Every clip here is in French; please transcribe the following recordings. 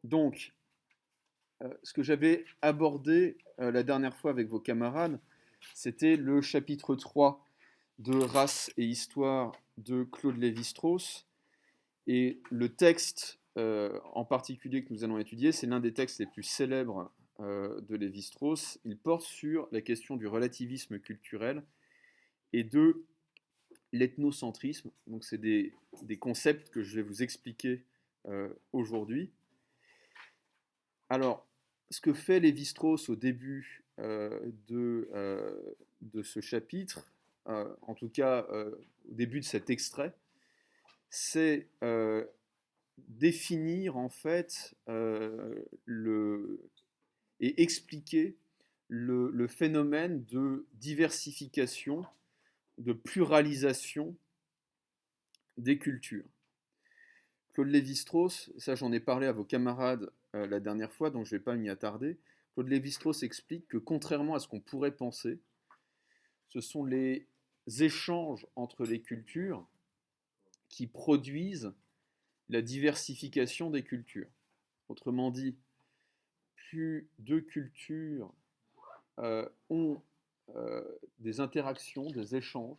Donc, ce que j'avais abordé la dernière fois avec vos camarades, c'était le chapitre 3 de Race et Histoire de Claude Lévi-Strauss. Et le texte en particulier que nous allons étudier, c'est l'un des textes les plus célèbres de Lévi-Strauss. Il porte sur la question du relativisme culturel et de l'ethnocentrisme. Donc c'est des concepts que je vais vous expliquer aujourd'hui. Alors, ce que fait Lévi-Strauss au début de ce chapitre, en tout cas au début de cet extrait, c'est définir en fait et expliquer le phénomène de diversification, de pluralisation des cultures. Claude Lévi-Strauss, ça j'en ai parlé à vos camarades la dernière fois, donc je ne vais pas m'y attarder. Claude Lévi-Strauss explique que contrairement à ce qu'on pourrait penser, ce sont les échanges entre les cultures qui produisent la diversification des cultures. Autrement dit, plus deux cultures ont des interactions, des échanges,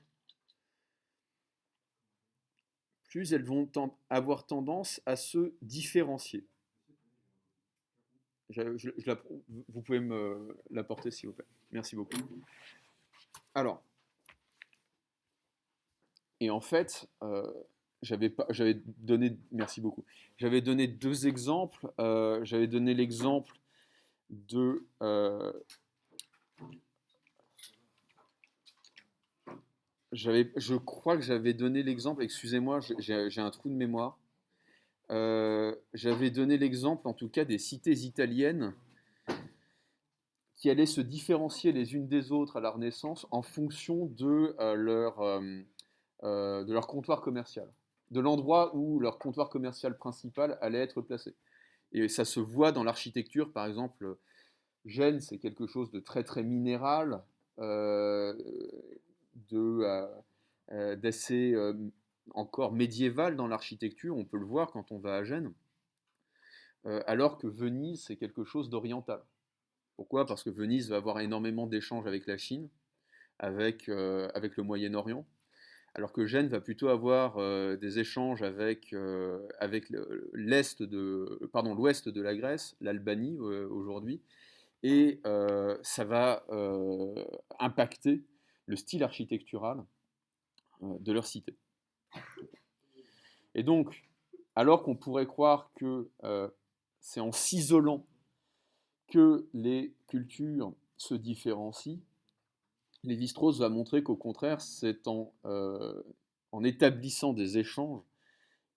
plus elles vont avoir tendance à se différencier. Vous pouvez me l'apporter s'il vous plaît. Merci beaucoup. Alors, et en fait, j'avais donné, merci beaucoup. J'avais donné deux exemples. J'avais donné l'exemple de je crois que j'avais donné l'exemple, excusez-moi, j'ai un trou de mémoire. J'avais donné l'exemple, en tout cas, des cités italiennes qui allaient se différencier les unes des autres à la Renaissance en fonction de leur comptoir commercial, de l'endroit où leur comptoir commercial principal allait être placé. Et ça se voit dans l'architecture, par exemple, Gênes, c'est quelque chose de très très minéral, d'assez encore médiéval dans l'architecture, on peut le voir quand on va à Gênes, alors que Venise, c'est quelque chose d'oriental. Pourquoi? Parce que Venise va avoir énormément d'échanges avec la Chine, avec le Moyen-Orient, alors que Gênes va plutôt avoir des échanges avec l'ouest de la Grèce, l'Albanie aujourd'hui, et ça va impacter le style architectural de leur cité. Et donc, alors qu'on pourrait croire que c'est en s'isolant que les cultures se différencient, Lévi-Strauss va montrer qu'au contraire, c'est en établissant des échanges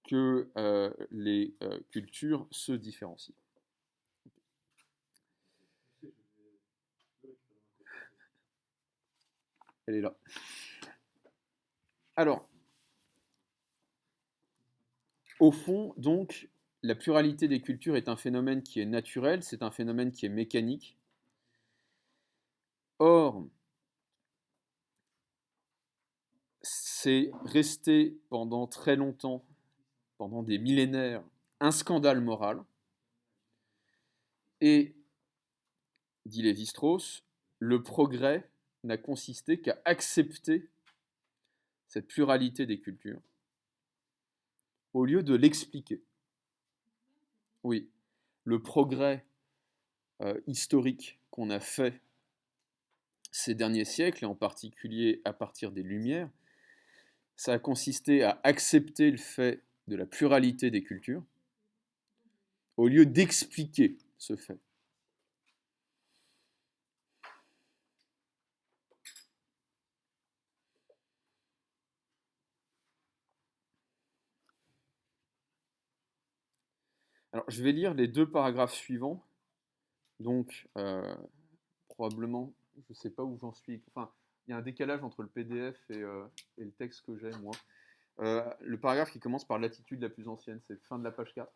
que les cultures se différencient. Elle est là. Alors, au fond, donc, la pluralité des cultures est un phénomène qui est naturel, c'est un phénomène qui est mécanique. Or, c'est resté pendant très longtemps, pendant des millénaires, un scandale moral. Et, dit Lévi-Strauss, le progrès n'a consisté qu'à accepter cette pluralité des cultures, au lieu de l'expliquer. Oui, le progrès historique qu'on a fait ces derniers siècles, et en particulier à partir des Lumières, ça a consisté à accepter le fait de la pluralité des cultures, au lieu d'expliquer ce fait. Alors, je vais lire les deux paragraphes suivants. Donc, probablement, je ne sais pas où j'en suis. Enfin, il y a un décalage entre le PDF et le texte que j'ai, moi. Le paragraphe qui commence par l'attitude la plus ancienne, c'est fin de la page 4.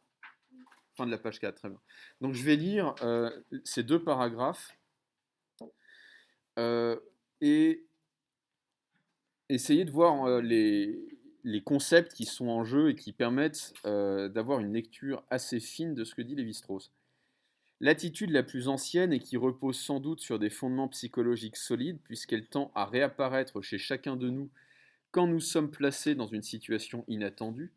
Fin de la page 4, très bien. Donc, je vais lire ces deux paragraphes et essayer de voir les concepts qui sont en jeu et qui permettent d'avoir une lecture assez fine de ce que dit Lévi-Strauss. L'attitude la plus ancienne et qui repose sans doute sur des fondements psychologiques solides, puisqu'elle tend à réapparaître chez chacun de nous quand nous sommes placés dans une situation inattendue,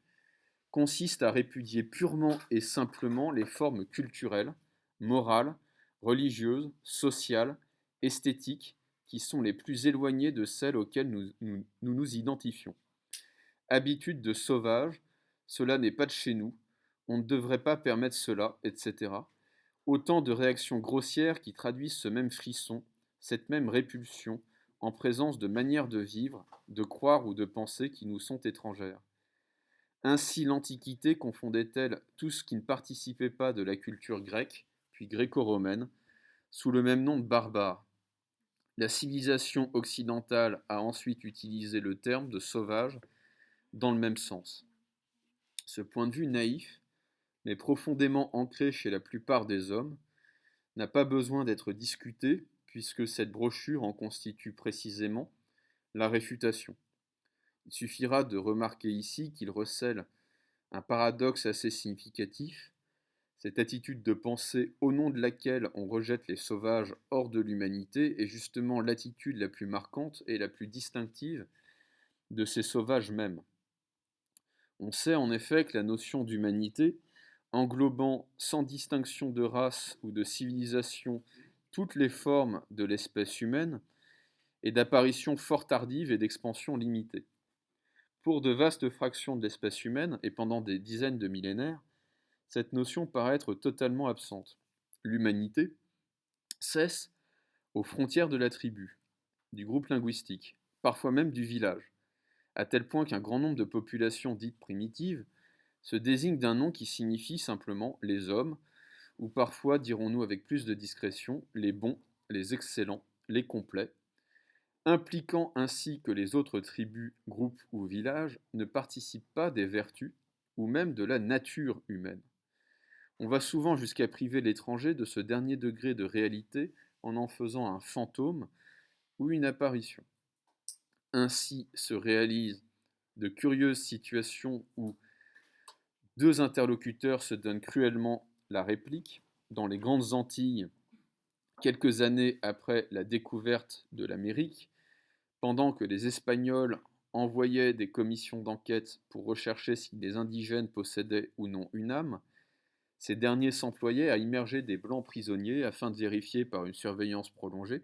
consiste à répudier purement et simplement les formes culturelles, morales, religieuses, sociales, esthétiques, qui sont les plus éloignées de celles auxquelles nous identifions. Habitude de sauvage, cela n'est pas de chez nous, on ne devrait pas permettre cela, etc. Autant de réactions grossières qui traduisent ce même frisson, cette même répulsion, en présence de manières de vivre, de croire ou de penser qui nous sont étrangères. Ainsi l'Antiquité confondait-elle tout ce qui ne participait pas de la culture grecque, puis gréco-romaine, sous le même nom de barbare. La civilisation occidentale a ensuite utilisé le terme de sauvage dans le même sens. Ce point de vue naïf, mais profondément ancré chez la plupart des hommes, n'a pas besoin d'être discuté, puisque cette brochure en constitue précisément la réfutation. Il suffira de remarquer ici qu'il recèle un paradoxe assez significatif, cette attitude de pensée au nom de laquelle on rejette les sauvages hors de l'humanité est justement l'attitude la plus marquante et la plus distinctive de ces sauvages mêmes. On sait en effet que la notion d'humanité, englobant sans distinction de race ou de civilisation toutes les formes de l'espèce humaine, est d'apparition fort tardive et d'expansion limitée. Pour de vastes fractions de l'espèce humaine, et pendant des dizaines de millénaires, cette notion paraît être totalement absente. L'humanité cesse aux frontières de la tribu, du groupe linguistique, parfois même du village, à tel point qu'un grand nombre de populations dites primitives se désignent d'un nom qui signifie simplement les hommes, ou parfois, dirons-nous avec plus de discrétion, les bons, les excellents, les complets, impliquant ainsi que les autres tribus, groupes ou villages ne participent pas des vertus ou même de la nature humaine. On va souvent jusqu'à priver l'étranger de ce dernier degré de réalité en faisant un fantôme ou une apparition. Ainsi se réalisent de curieuses situations où deux interlocuteurs se donnent cruellement la réplique. Dans les grandes Antilles, quelques années après la découverte de l'Amérique, pendant que les Espagnols envoyaient des commissions d'enquête pour rechercher si les indigènes possédaient ou non une âme, ces derniers s'employaient à immerger des blancs prisonniers afin de vérifier par une surveillance prolongée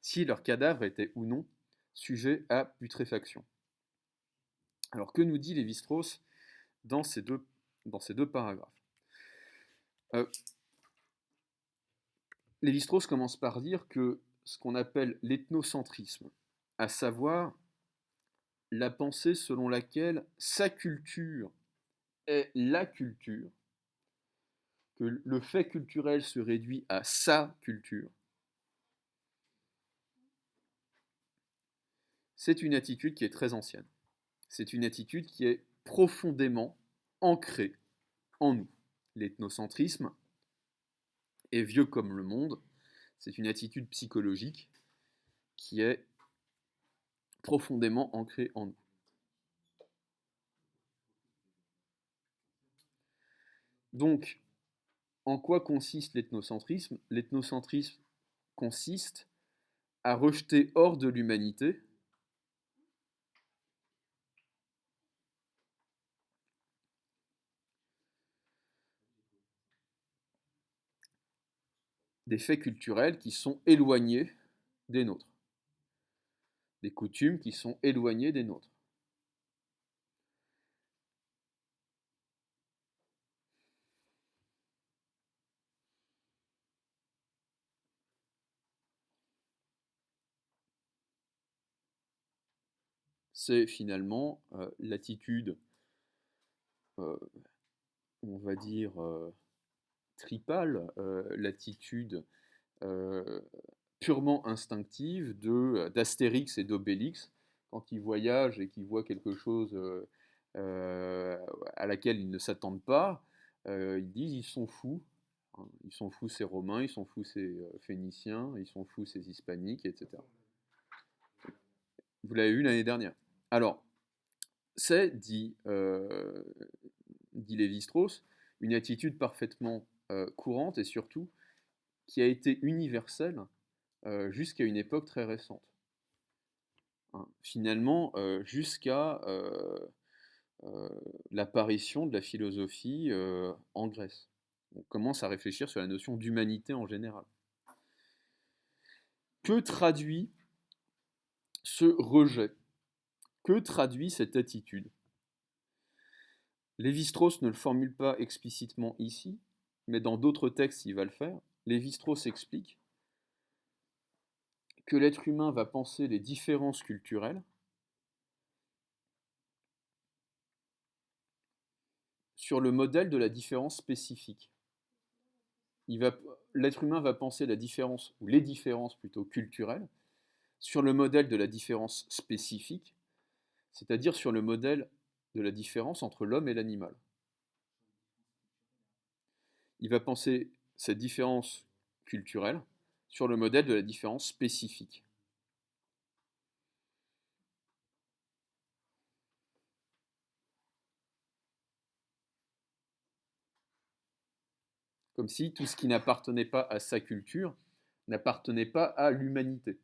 si leurs cadavres étaient ou non sujets à putréfaction. Alors que nous dit Lévi-Strauss dans ces deux paragraphes? Lévi-Strauss commence par dire que ce qu'on appelle l'ethnocentrisme, à savoir la pensée selon laquelle sa culture est la culture, que le fait culturel se réduit à sa culture, c'est une attitude qui est très ancienne. C'est une attitude qui est profondément ancrée en nous. L'ethnocentrisme est vieux comme le monde. C'est une attitude psychologique qui est profondément ancrée en nous. Donc, en quoi consiste l'ethnocentrisme? L'ethnocentrisme consiste à rejeter hors de l'humanité des faits culturels qui sont éloignés des nôtres, des coutumes qui sont éloignées des nôtres. C'est finalement l'attitude, on va dire, tripale, l'attitude purement instinctive d'Astérix et d'Obélix quand ils voyagent et qu'ils voient quelque chose à laquelle ils ne s'attendent pas, ils disent ils sont fous. Hein. Ils sont fous ces Romains, ils sont fous ces Phéniciens, ils sont fous ces Hispaniques, etc. Vous l'avez vu l'année dernière. Alors, C'est, dit Lévi-Strauss, une attitude parfaitement courante et surtout qui a été universelle jusqu'à une époque très récente. Hein. Finalement, jusqu'à l'apparition de la philosophie en Grèce. On commence à réfléchir sur la notion d'humanité en général. Que traduit ce rejet? Que traduit cette attitude? Lévi-Strauss ne le formule pas explicitement ici, mais dans d'autres textes il va le faire. Lévi-Strauss explique que l'être humain va penser les différences culturelles sur le modèle de la différence spécifique. L'être humain va penser la différence, ou les différences plutôt culturelles, sur le modèle de la différence spécifique, c'est-à-dire sur le modèle de la différence entre l'homme et l'animal. Il va penser cette différence culturelle sur le modèle de la différence spécifique. Comme si tout ce qui n'appartenait pas à sa culture n'appartenait pas à l'humanité.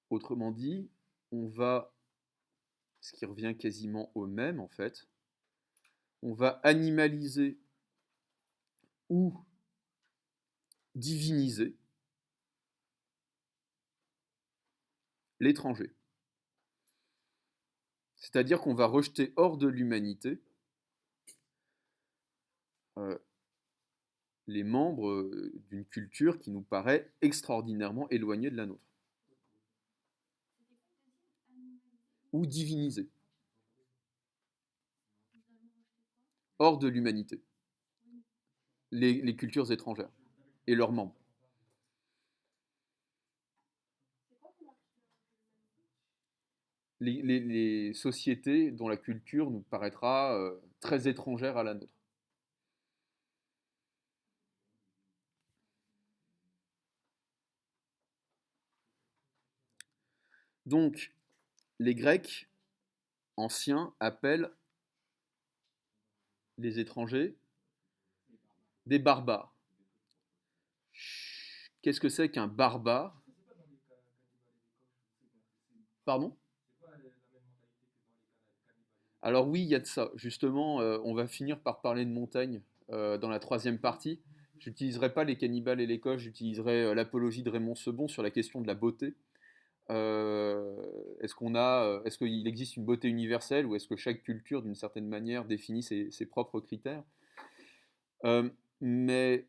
Autrement dit, ce qui revient quasiment au même en fait, on va animaliser ou diviniser l'étranger. C'est-à-dire qu'on va rejeter hors de l'humanité les membres d'une culture qui nous paraît extraordinairement éloignée de la nôtre. Ou diviniser. Hors de l'humanité. Les cultures étrangères et leurs membres. Les sociétés dont la culture nous paraîtra très étrangère à la nôtre. Donc, les Grecs anciens appellent les étrangers des barbares. Qu'est-ce que c'est qu'un barbare? Pardon? Alors oui, il y a de ça. Justement, on va finir par parler de montagne dans la troisième partie. J'utiliserai pas les cannibales et les coches, j'utiliserai l'apologie de Raymond Sebon sur la question de la beauté. Est-ce qu'il existe une beauté universelle ou est-ce que chaque culture, d'une certaine manière, définit ses propres critères? Mais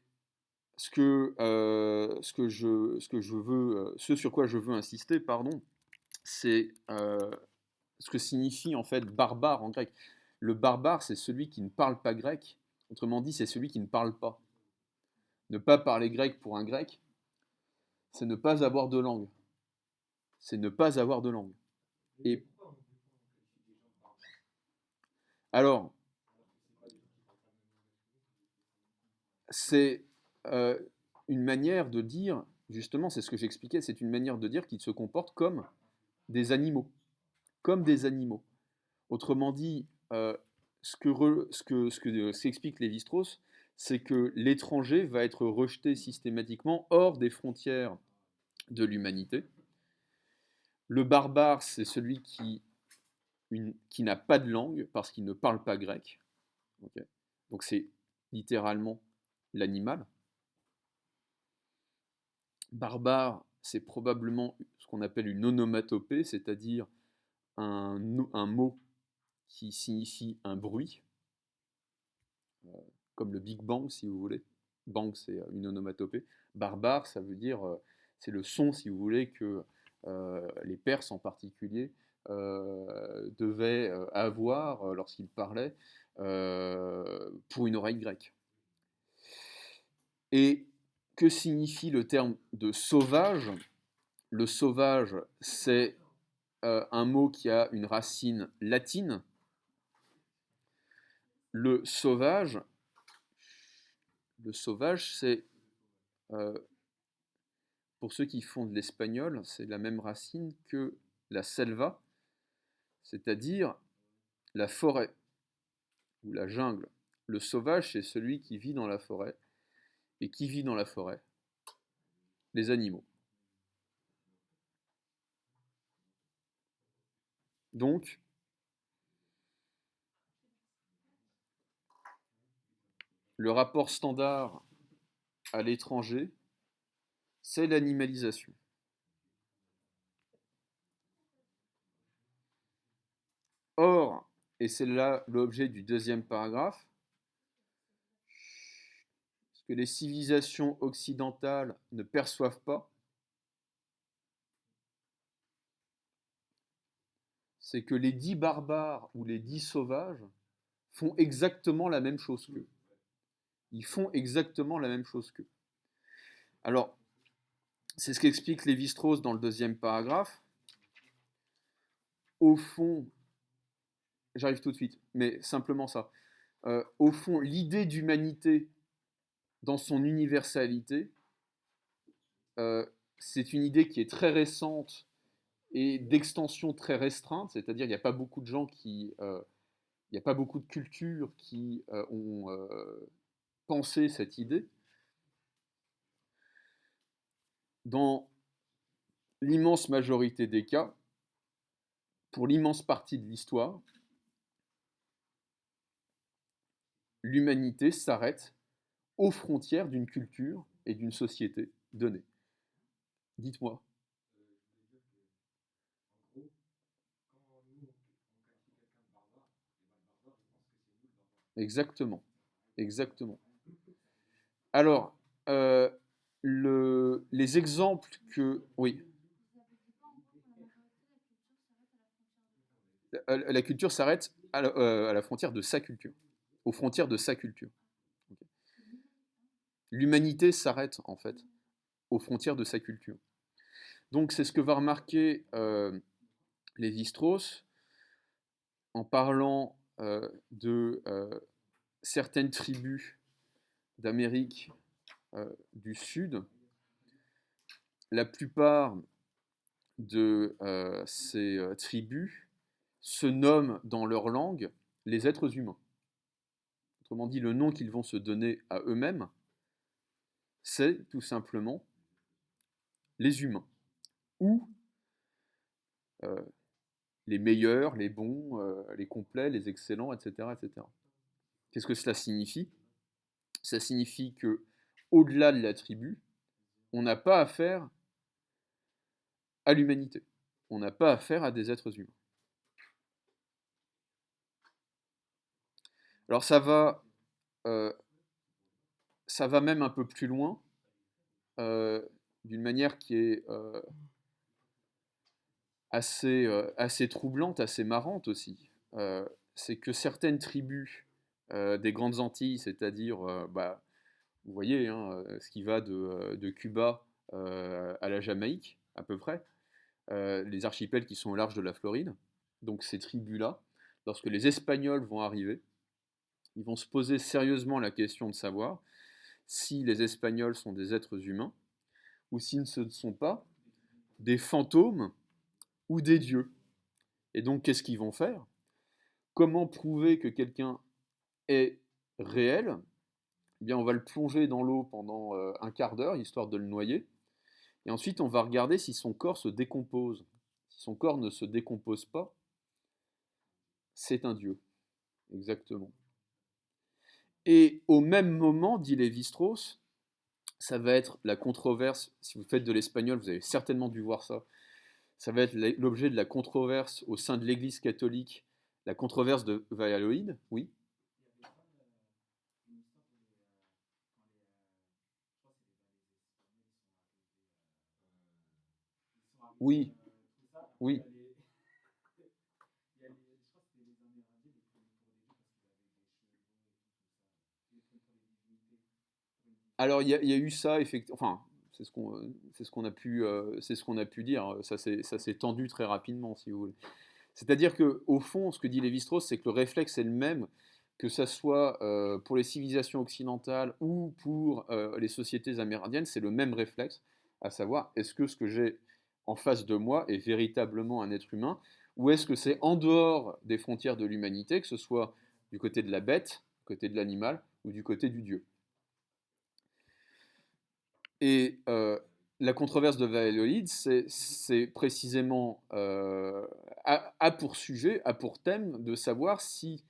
ce sur quoi je veux insister, pardon, c'est ce que signifie en fait barbare en grec. Le barbare, c'est celui qui ne parle pas grec. Autrement dit, c'est celui qui ne parle pas. Ne pas parler grec pour un grec, c'est ne pas avoir de langue. C'est ne pas avoir de langue. Et alors, c'est une manière de dire, justement, c'est ce que j'expliquais, c'est une manière de dire qu'ils se comportent comme des animaux. Comme des animaux. Autrement dit, ce qu'explique Lévi-Strauss, c'est que l'étranger va être rejeté systématiquement hors des frontières de l'humanité. Le barbare, c'est celui qui n'a pas de langue parce qu'il ne parle pas grec. Okay. Donc c'est littéralement l'animal. Barbare, c'est probablement ce qu'on appelle une onomatopée, c'est-à-dire un mot qui signifie un bruit, comme le Big Bang si vous voulez. Bang, c'est une onomatopée. Barbare, ça veut dire, c'est le son si vous voulez que les Perses en particulier devaient avoir lorsqu'ils parlaient pour une oreille grecque. Et que signifie le terme de sauvage? Le sauvage, c'est un mot qui a une racine latine. Le sauvage, c'est pour ceux qui font de l'espagnol, c'est la même racine que la selva, c'est-à-dire la forêt ou la jungle. Le sauvage, c'est celui qui vit dans la forêt. Et qui vit dans la forêt? Les animaux. Donc, le rapport standard à l'étranger, c'est l'animalisation. Or, et c'est là l'objet du deuxième paragraphe, ce que les civilisations occidentales ne perçoivent pas, c'est que les dits barbares ou les dits sauvages font exactement la même chose qu'eux. Ils font exactement la même chose qu'eux. Alors, c'est ce qu'explique Lévi-Strauss dans le deuxième paragraphe. Au fond, j'arrive tout de suite, mais simplement ça. Au fond, l'idée d'humanité dans son universalité, c'est une idée qui est très récente et d'extension très restreinte, c'est-à-dire qu'il n'y a pas beaucoup de gens qui, il n'y a pas beaucoup de cultures qui ont pensé cette idée. Dans l'immense majorité des cas, pour l'immense partie de l'histoire, l'humanité s'arrête aux frontières d'une culture et d'une société donnée. Dites-moi. Exactement. Exactement. Alors, les exemples que... Oui. La culture s'arrête à la frontière de sa culture, aux frontières de sa culture. Okay. L'humanité s'arrête en fait aux frontières de sa culture. Donc c'est ce que va remarquer Lévi-Strauss en parlant de certaines tribus d'Amérique du Sud. La plupart de ces tribus se nomment dans leur langue les êtres humains. Autrement dit, le nom qu'ils vont se donner à eux-mêmes, c'est tout simplement les humains, ou les meilleurs, les bons, les complets, les excellents, etc., etc. Qu'est-ce que cela signifie? Ça signifie que, au-delà de la tribu, on n'a pas affaire à l'humanité. On n'a pas affaire à des êtres humains. Alors euh, ça va même un peu plus loin, d'une manière qui est assez troublante, assez marrante aussi. C'est que certaines tribus des grandes Antilles, c'est-à-dire, vous voyez, hein, ce qui va de Cuba à la Jamaïque, à peu près, les archipels qui sont au large de la Floride, donc ces tribus-là, lorsque les Espagnols vont arriver, ils vont se poser sérieusement la question de savoir si les Espagnols sont des êtres humains ou s'ils ne sont pas des fantômes ou des dieux. Et donc, qu'est-ce qu'ils vont faire? Comment prouver que quelqu'un est réel? Eh bien, on va le plonger dans l'eau pendant un quart d'heure, histoire de le noyer. Et ensuite, on va regarder si son corps se décompose. Si son corps ne se décompose pas, c'est un dieu. Exactement. Et au même moment, dit Lévi-Strauss, ça va être la controverse. Si vous faites de l'espagnol, vous avez certainement dû voir ça. Ça va être l'objet de la controverse au sein de l'Église catholique, la controverse de Valladolid, oui. Oui, oui. Alors il y a eu ça, effectivement. Enfin, c'est ce qu'on a pu dire. Ça s'est tendu très rapidement, si vous voulez. C'est-à-dire que, au fond, ce que dit Lévi-Strauss, c'est que le réflexe est le même, que ça soit pour les civilisations occidentales ou pour les sociétés amérindiennes, c'est le même réflexe, à savoir est-ce que ce que j'ai en face de moi est véritablement un être humain, ou est-ce que c'est en dehors des frontières de l'humanité, que ce soit du côté de la bête, du côté de l'animal, ou du côté du Dieu. Et la controverse de Valladolid, c'est précisément a pour sujet, a pour thème de savoir si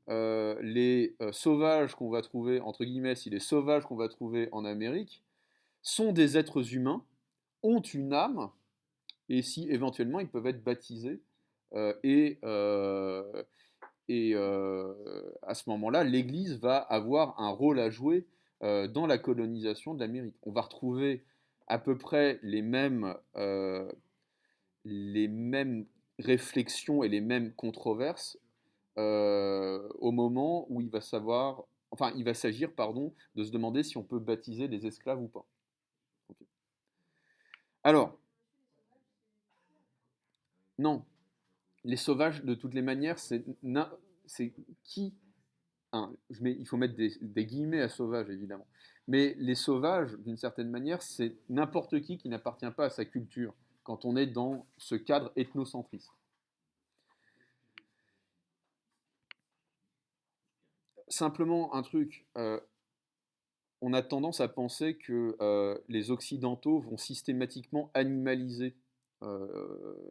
les sauvages qu'on va trouver, entre guillemets, si les sauvages qu'on va trouver en Amérique sont des êtres humains, ont une âme, et si éventuellement ils peuvent être baptisés. Euh, et euh, à ce moment-là, l'Église va avoir un rôle à jouer dans la colonisation de l'Amérique. On va retrouver à peu près les mêmes réflexions et les mêmes controverses au moment où il va s'agir, pardon, de se demander si on peut baptiser les esclaves ou pas. Okay. Alors, non, les sauvages, de toutes les manières, c'est qui hein, il faut mettre des guillemets à sauvage, évidemment. Mais les sauvages, d'une certaine manière, c'est n'importe qui n'appartient pas à sa culture, quand on est dans ce cadre ethnocentriste. Simplement un truc, on a tendance à penser que les Occidentaux vont systématiquement animaliser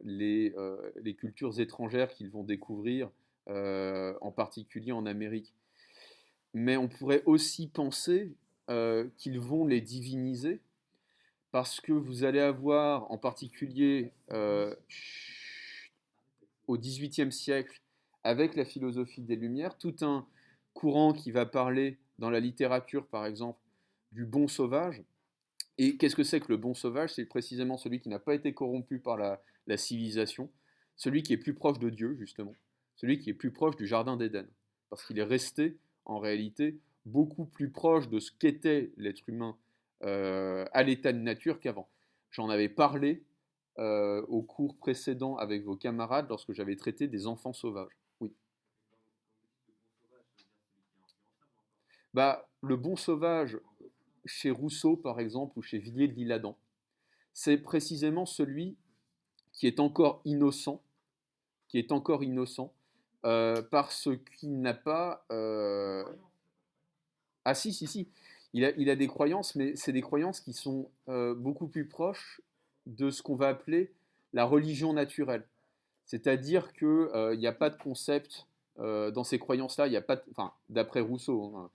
les cultures étrangères qu'ils vont découvrir, en particulier en Amérique. Mais on pourrait aussi penser qu'ils vont les diviniser, parce que vous allez avoir en particulier au XVIIIe siècle, avec la philosophie des Lumières, tout un courant qui va parler dans la littérature, par exemple, du bon sauvage. Et qu'est-ce que c'est que le bon sauvage? C'est précisément celui qui n'a pas été corrompu par la civilisation, celui qui est plus proche de Dieu, justement, celui qui est plus proche du Jardin d'Éden, parce qu'il est resté, en réalité, beaucoup plus proche de ce qu'était l'être humain à l'état de nature qu'avant. J'en avais parlé au cours précédent avec vos camarades lorsque j'avais traité des enfants sauvages. Oui. Bah, le bon sauvage, chez Rousseau par exemple, ou chez Villiers de l'Isle-Adam, c'est précisément celui qui est encore innocent, parce qu'il n'a pas. Ah si, si, si. Il a des croyances, mais c'est des croyances qui sont beaucoup plus proches de ce qu'on va appeler la religion naturelle. C'est-à-dire qu'il n'y a pas de concept dans ces croyances-là, il n'y a pas, enfin, d'après Rousseau, hein,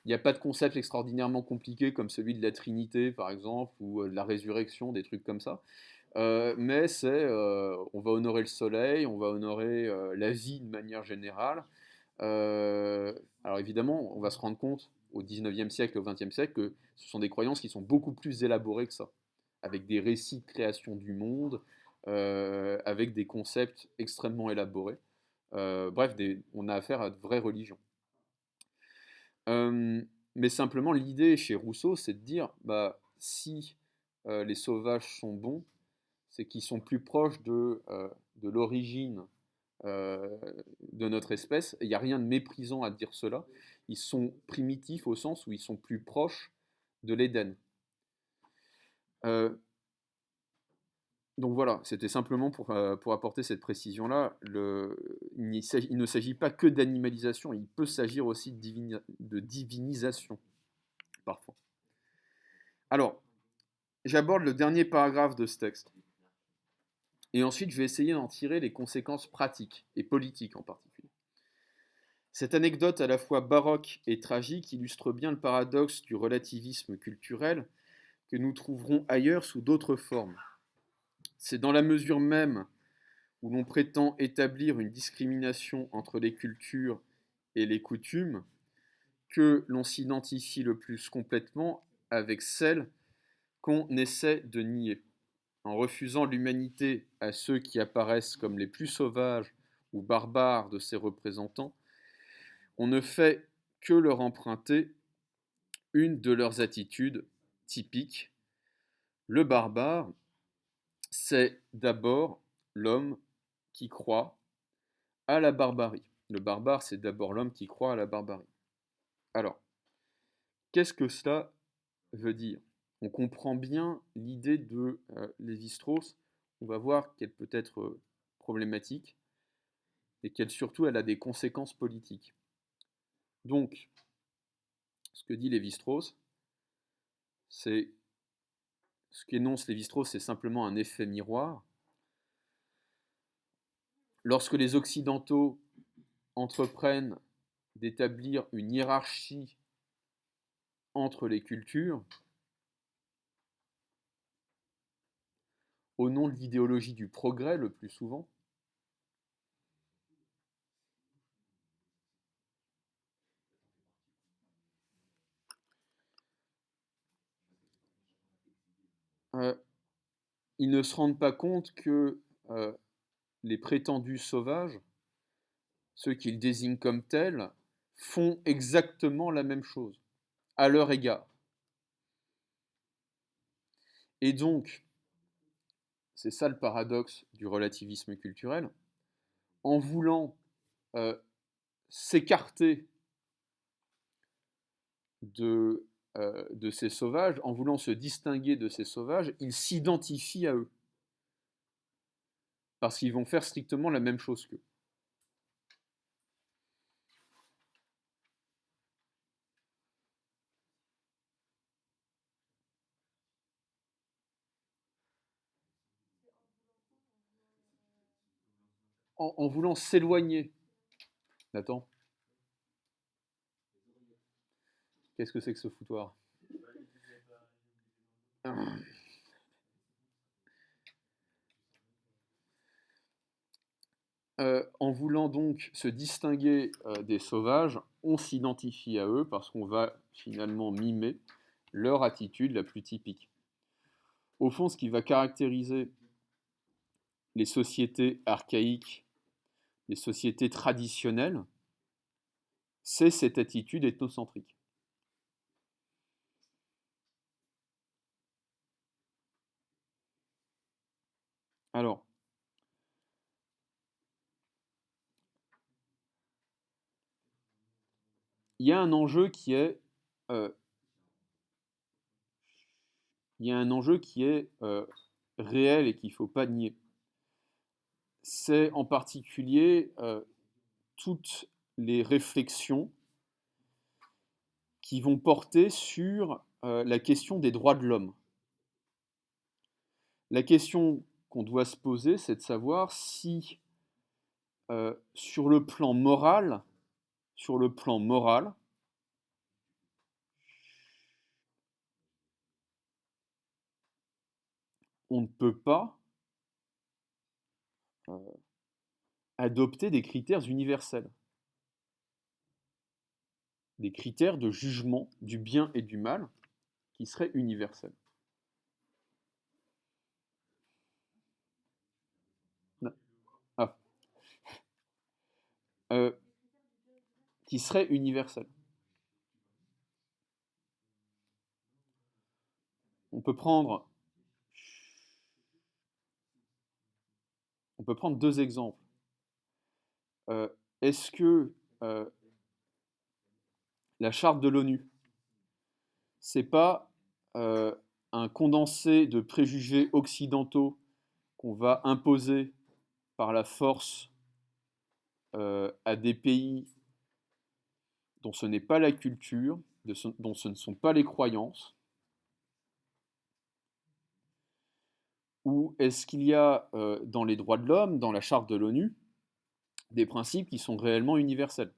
il n'y a pas de concept extraordinairement compliqué comme celui de la Trinité, par exemple, ou de la résurrection, des trucs comme ça. Mais on va honorer le soleil, on va honorer la vie de manière générale. Alors évidemment, on va se rendre compte au 19e siècle et au 20e siècle que ce sont des croyances qui sont beaucoup plus élaborées que ça, avec des récits de création du monde, avec des concepts extrêmement élaborés. Bref, on a affaire à de vraies religions. Mais simplement, l'idée chez Rousseau, c'est de dire, bah, si les sauvages sont bons, c'est qu'ils sont plus proches de l'origine euh, de notre espèce. Il n'y a rien de méprisant à dire cela. Ils sont primitifs au sens où ils sont plus proches de l'Éden. Donc voilà, c'était simplement pour apporter cette précision-là. Il ne s'agit pas que d'animalisation, il peut s'agir aussi de divinisation, parfois. Alors, j'aborde le dernier paragraphe de ce texte. Et ensuite, je vais essayer d'en tirer les conséquences pratiques et politiques en particulier. Cette anecdote à la fois baroque et tragique illustre bien le paradoxe du relativisme culturel que nous trouverons ailleurs sous d'autres formes. C'est dans la mesure même où l'on prétend établir une discrimination entre les cultures et les coutumes que l'on s'identifie le plus complètement avec celles qu'on essaie de nier. En refusant l'humanité à ceux qui apparaissent comme les plus sauvages ou barbares de ses représentants, on ne fait que leur emprunter une de leurs attitudes typiques. Le barbare, c'est d'abord l'homme qui croit à la barbarie. Le barbare, c'est d'abord l'homme qui croit à la barbarie. Alors, qu'est-ce que cela veut dire? on comprend bien l'idée de Lévi-Strauss. On va voir qu'elle peut être problématique et qu'elle surtout elle a des conséquences politiques. Donc, ce que dit Lévi-Strauss, c'est ce qu'énonce Lévi-Strauss, c'est simplement un effet miroir. Lorsque les Occidentaux entreprennent d'établir une hiérarchie entre les cultures, au nom de l'idéologie du progrès le plus souvent, ils ne se rendent pas compte que les prétendus sauvages, ceux qu'ils désignent comme tels, font exactement la même chose, à leur égard. Et donc, c'est ça le paradoxe du relativisme culturel, en voulant s'écarter de ces sauvages, en voulant se distinguer de ces sauvages, ils s'identifient à eux. Parce qu'ils vont faire strictement la même chose qu'eux. En voulant s'éloigner. Nathan, qu'est-ce que c'est que ce foutoir? En voulant donc se distinguer des sauvages, on s'identifie à eux parce qu'on va finalement mimer leur attitude la plus typique. Au fond, ce qui va caractériser les sociétés archaïques, les sociétés traditionnelles, c'est cette attitude ethnocentrique. Alors, il y a un enjeu qui est réel et qu'il ne faut pas nier. C'est en particulier toutes les réflexions qui vont porter sur la question des droits de l'homme. La question qu'on doit se poser, c'est de savoir si, sur le plan moral, on ne peut pas adopter des critères universels, des critères de jugement du bien et du mal qui seraient universels. Ah. Qui seraient universels. On peut prendre deux exemples. Est-ce que la charte de l'ONU, c'est pas un condensé de préjugés occidentaux qu'on va imposer par la force à des pays dont ce n'est pas la culture, dont ce ne sont pas les croyances? Ou est-ce qu'il y a dans les droits de l'homme, dans la charte de l'ONU, des principes qui sont réellement universels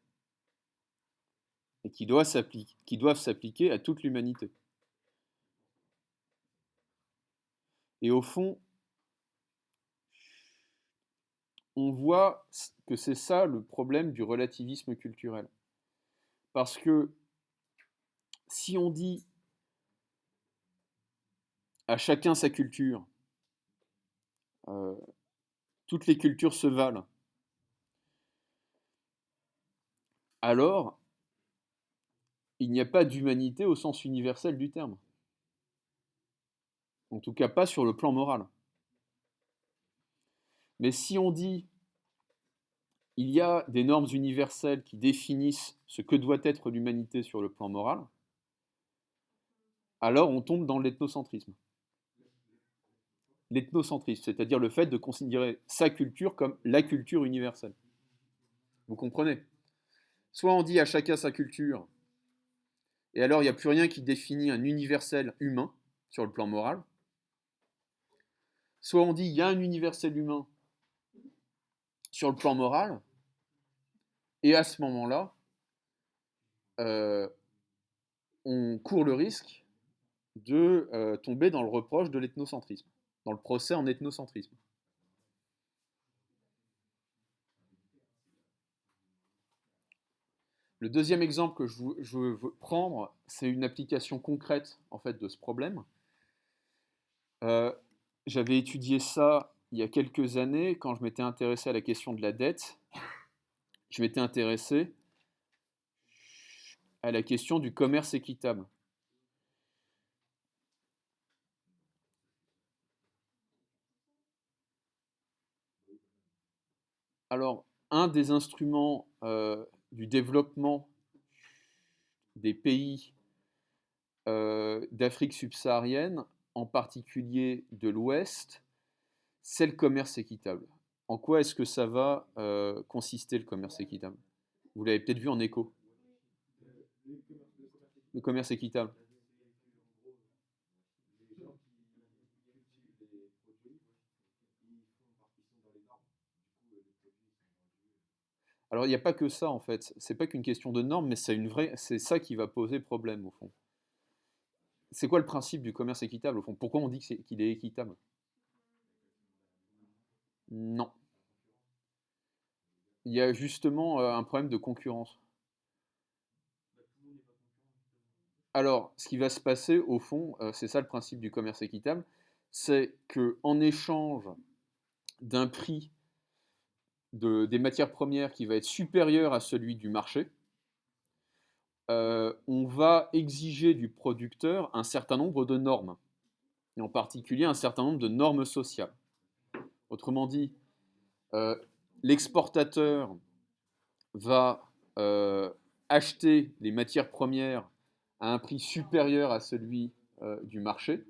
et qui doivent s'appliquer à toute l'humanité? Et au fond, on voit que c'est ça le problème du relativisme culturel. Parce que si on dit à chacun sa culture, toutes les cultures se valent, alors il n'y a pas d'humanité au sens universel du terme. En tout cas pas sur le plan moral. Mais si on dit il y a des normes universelles qui définissent ce que doit être l'humanité sur le plan moral, alors on tombe dans l'ethnocentrisme. L'ethnocentrisme, c'est-à-dire le fait de considérer sa culture comme la culture universelle. Vous comprenez? Soit on dit à chacun sa culture, et alors il n'y a plus rien qui définit un universel humain sur le plan moral. Soit on dit il y a un universel humain sur le plan moral, et à ce moment-là, euh, on court le risque de tomber dans le reproche de l'ethnocentrisme, dans le procès en ethnocentrisme. Le deuxième exemple que je veux prendre, c'est une application concrète en fait de ce problème. J'avais étudié ça il y a quelques années quand je m'étais intéressé à la question de la dette. Je m'étais intéressé à la question du commerce équitable. Alors, un des instruments du développement des pays d'Afrique subsaharienne, en particulier de l'Ouest, c'est le commerce équitable. En quoi est-ce que ça va consister le commerce équitable? Vous l'avez peut-être vu en écho. Le commerce équitable. Alors il n'y a pas que ça en fait. C'est pas qu'une question de normes, mais c'est ça qui va poser problème au fond. C'est quoi le principe du commerce équitable au fond? Pourquoi on dit qu'il est équitable? Non. Il y a justement un problème de concurrence. Alors, ce qui va se passer, au fond, c'est ça le principe du commerce équitable, c'est qu'en échange d'un prix des matières premières qui va être supérieur à celui du marché, on va exiger du producteur un certain nombre de normes, et en particulier un certain nombre de normes sociales. Autrement dit, l'exportateur va acheter les matières premières à un prix supérieur à celui du marché,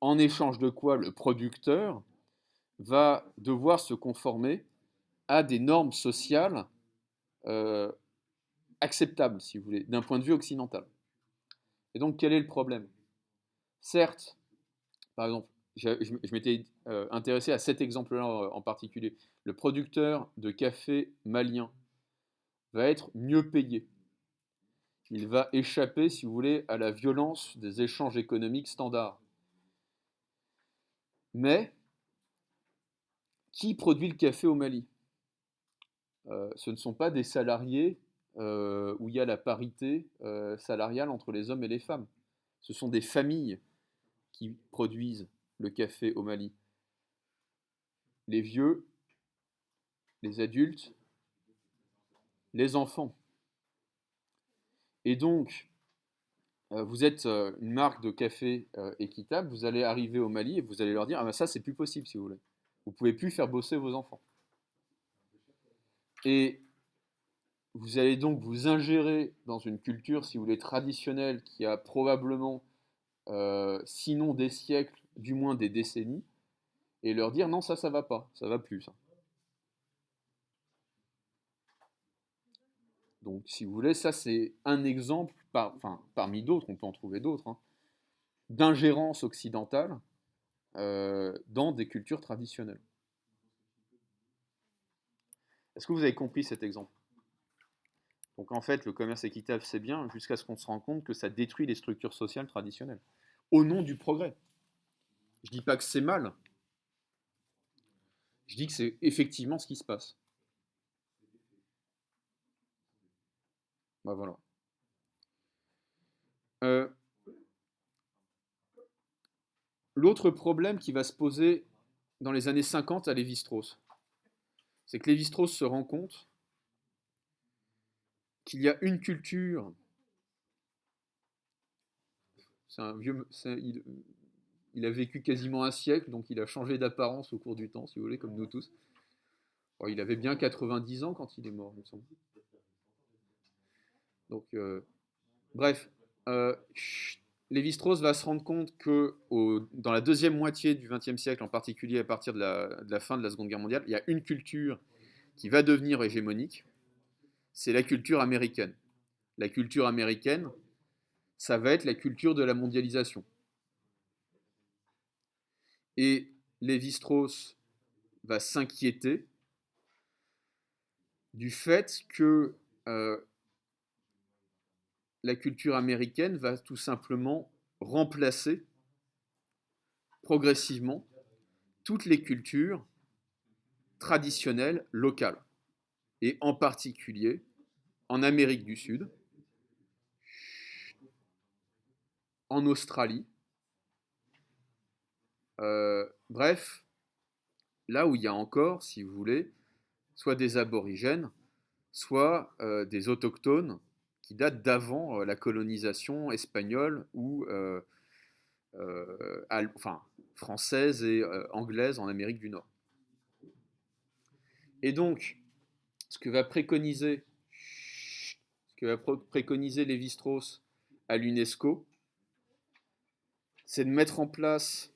en échange de quoi le producteur va devoir se conformer à des normes sociales euh, acceptables, si vous voulez, d'un point de vue occidental. Et donc, quel est le problème? Certes, par exemple, je m'étais intéressé à cet exemple-là en particulier. Le producteur de café malien va être mieux payé. Il va échapper, si vous voulez, à la violence des échanges économiques standards. Mais qui produit le café au Mali? Ce ne sont pas des salariés où il y a la parité salariale entre les hommes et les femmes. Ce sont des familles qui produisent le café au Mali. Les vieux, les adultes, les enfants. Et donc, vous êtes une marque de café équitable, vous allez arriver au Mali et vous allez leur dire, ah ben ça c'est plus possible si vous voulez. Vous ne pouvez plus faire bosser vos enfants. Et vous allez donc vous ingérer dans une culture, si vous voulez, traditionnelle qui a probablement, sinon des siècles, du moins des décennies, et leur dire non, ça va pas, ça va plus. Ça. Donc, si vous voulez, ça c'est un exemple, parmi d'autres, on peut en trouver d'autres, hein, d'ingérence occidentale dans des cultures traditionnelles. Est-ce que vous avez compris cet exemple? Donc en fait, le commerce équitable, c'est bien, jusqu'à ce qu'on se rende compte que ça détruit les structures sociales traditionnelles, au nom du progrès. Je ne dis pas que c'est mal, je dis que c'est effectivement ce qui se passe. Ben voilà. Euh, L'autre problème qui va se poser dans les années 50 à Lévi-Strauss, c'est que Lévi-Strauss se rend compte qu'il y a une culture. C'est un vieux, il a vécu quasiment un siècle, donc il a changé d'apparence au cours du temps, si vous voulez, comme nous tous. Bon, il avait bien 90 ans quand il est mort, il me semble. Donc, Bref, Lévi-Strauss va se rendre compte que dans la deuxième moitié du XXe siècle, en particulier à partir de la fin de la Seconde Guerre mondiale, il y a une culture qui va devenir hégémonique, c'est la culture américaine. La culture américaine, ça va être la culture de la mondialisation. Et Lévi-Strauss va s'inquiéter du fait que la culture américaine va tout simplement remplacer progressivement toutes les cultures traditionnelles locales, et en particulier en Amérique du Sud, en Australie, bref, là où il y a encore, si vous voulez, soit des aborigènes, soit des autochtones qui datent d'avant la colonisation espagnole ou enfin, française et anglaise en Amérique du Nord. Et donc, ce que va préconiser Lévi-Strauss à l'UNESCO, c'est de mettre en place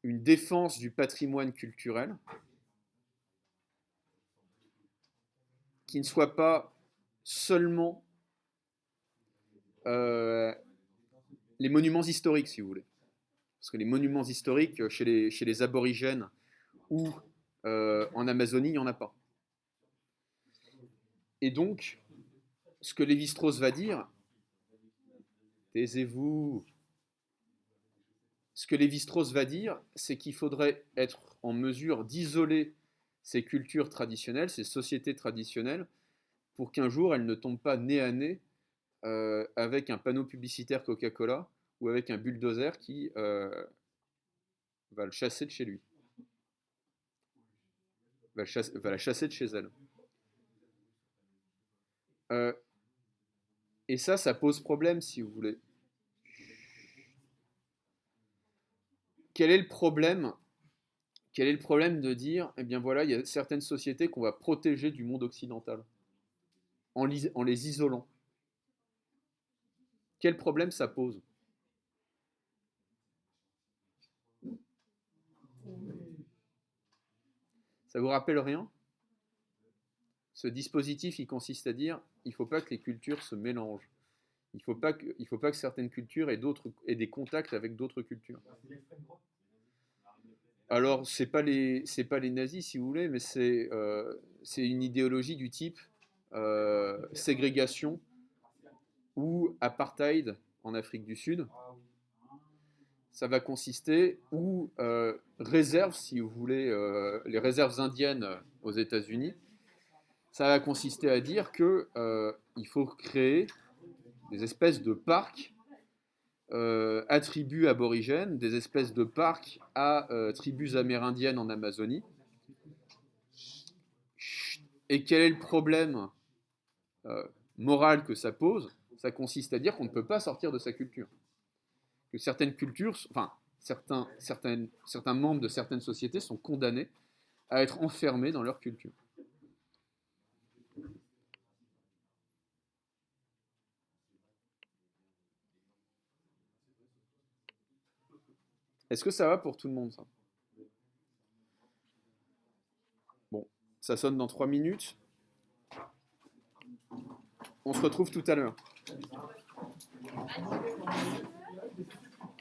une défense du patrimoine culturel qui ne soit pas seulement les monuments historiques, si vous voulez. Parce que les monuments historiques, chez les aborigènes ou en Amazonie, il n'y en a pas. Et donc, ce que Lévi-Strauss va dire, taisez-vous, ce que Lévi-Strauss va dire, c'est qu'il faudrait être en mesure d'isoler ces cultures traditionnelles, ces sociétés traditionnelles, pour qu'un jour elles ne tombent pas nez à nez avec un panneau publicitaire Coca-Cola ou avec un bulldozer qui va le chasser de chez lui, va la chasser de chez elle. Et ça pose problème, si vous voulez. Quel est le problème de dire, eh bien voilà, il y a certaines sociétés qu'on va protéger du monde occidental en les isolant? Quel problème ça pose? Ça vous rappelle rien? Ce dispositif, il consiste à dire, il ne faut pas que les cultures se mélangent. Il ne faut pas que certaines cultures aient des contacts avec d'autres cultures. Alors, c'est pas les nazis, si vous voulez, mais c'est une idéologie du type ségrégation ou apartheid en Afrique du Sud. Ça va consister, ou réserve, si vous voulez, les réserves indiennes aux États-Unis. Ça va consister à dire qu'il faut créer des espèces de parcs à tribus aborigènes, des espèces de parcs à tribus amérindiennes en Amazonie. Et quel est le problème moral que ça pose? Ça consiste à dire qu'on ne peut pas sortir de sa culture. Que certaines cultures, enfin, certains membres de certaines sociétés sont condamnés à être enfermés dans leur culture. Est-ce que ça va pour tout le monde, ça? Bon, ça sonne dans 3 minutes. On se retrouve tout à l'heure.